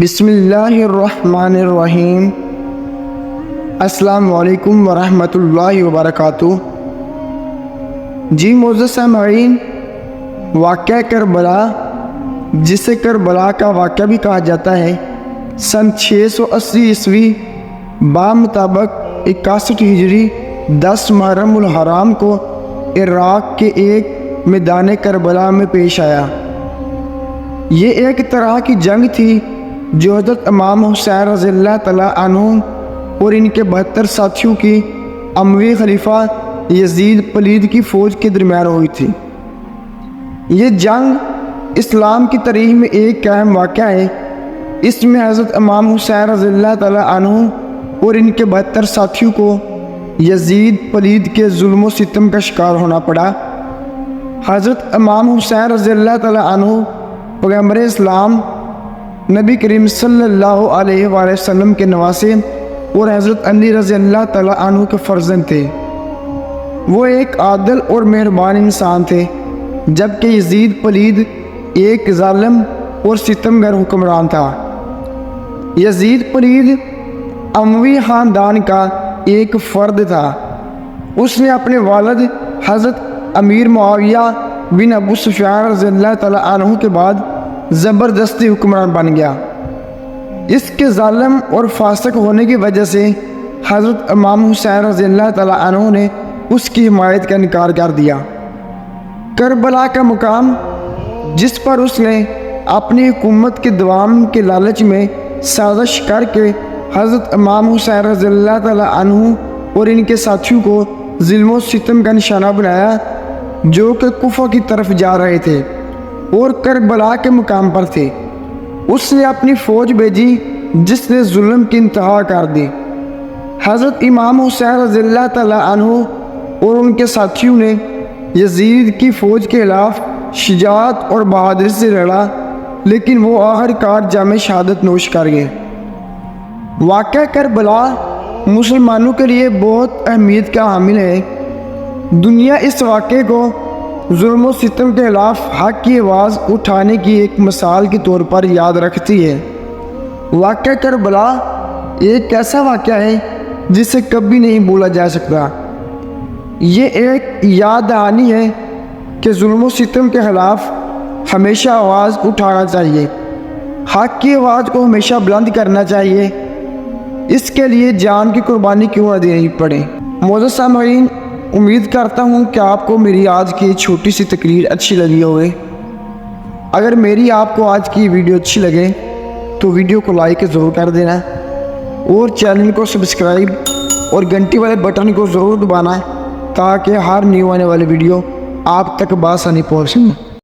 بسم اللہ الرحمن الرحیم۔ السلام علیکم ورحمۃ اللہ وبرکاتہ۔ جی معزز سامعین، واقعہ کربلا، جسے کربلا کا واقعہ بھی کہا جاتا ہے، سن 680 عیسوی بامطابق 61 ہجری 10 محرم الحرام کو عراق کے ایک میدان کربلا میں پیش آیا۔ یہ ایک طرح کی جنگ تھی جو حضرت امام حسین رضی اللہ تعالیٰ عنہ اور ان کے 72 ساتھیوں کی اموی خلیفہ یزید پلید کی فوج کے درمیان ہوئی تھی۔ یہ جنگ اسلام کی تاریخ میں ایک اہم واقعہ ہے۔ اس میں حضرت امام حسین رضی اللہ تعالیٰ عنہ اور ان کے 72 ساتھیوں کو یزید پلید کے ظلم و ستم کا شکار ہونا پڑا۔ حضرت امام حسین رضی اللہ تعالیٰ عنہ پیغمبر اسلام نبی کریم صلی اللہ علیہ وآلہ وسلم کے نواسے اور حضرت علی رضی اللہ تعالیٰ عنہ کے فرزند تھے۔ وہ ایک عادل اور مہربان انسان تھے، جبکہ یزید پلید ایک ظالم اور ستمگر حکمران تھا۔ یزید پلید اموی خاندان کا ایک فرد تھا۔ اس نے اپنے والد حضرت امیر معاویہ بن ابو سفیان رضی اللہ تعالیٰ عنہ کے بعد زبردستی حکمران بن گیا۔ اس کے ظالم اور فاسق ہونے کی وجہ سے حضرت امام حسین رضی اللہ تعالیٰ عنہ نے اس کی حمایت کا انکار کر دیا۔ کربلا کا مقام، جس پر اس نے اپنی حکومت کے دوام کے لالچ میں سازش کر کے حضرت امام حسین رضی اللہ تعالیٰ عنہ اور ان کے ساتھیوں کو ظلم و ستم کا نشانہ بنایا، جو کہ کوفہ کی طرف جا رہے تھے اور کربلا کے مقام پر تھے۔ اس نے اپنی فوج بھیجی جس نے ظلم کی انتہا کر دی۔ حضرت امام حسین رضی اللہ تعالیٰ عنہ اور ان کے ساتھیوں نے یزید کی فوج کے خلاف شجاعت اور بہادری سے لڑا، لیکن وہ آخر کار جام شہادت نوش کر گئے۔ واقعہ کربلا مسلمانوں کے لیے بہت اہمیت کا حامل ہے۔ دنیا اس واقعے کو ظلم و ستم کے خلاف حق کی آواز اٹھانے کی ایک مثال کے طور پر یاد رکھتی ہے۔ واقعہ کربلا ایک ایسا واقعہ ہے جسے کبھی نہیں بھولا جا سکتا۔ یہ ایک یاد دہانی ہے کہ ظلم و ستم کے خلاف ہمیشہ آواز اٹھانا چاہیے، حق کی آواز کو ہمیشہ بلند کرنا چاہیے، اس کے لیے جان کی قربانی کیوں نہ دینی پڑے۔ معزز سامعین، امید کرتا ہوں کہ آپ کو میری آج کی چھوٹی سی تقریر اچھی لگی ہوگی۔ اگر میری آپ کو آج کی ویڈیو اچھی لگے تو ویڈیو کو لائک ضرور کر دینا اور چینل کو سبسکرائب اور گھنٹی والے بٹن کو ضرور دبانا تاکہ ہر نیو آنے والی ویڈیو آپ تک بآسانی پہنچ سکے۔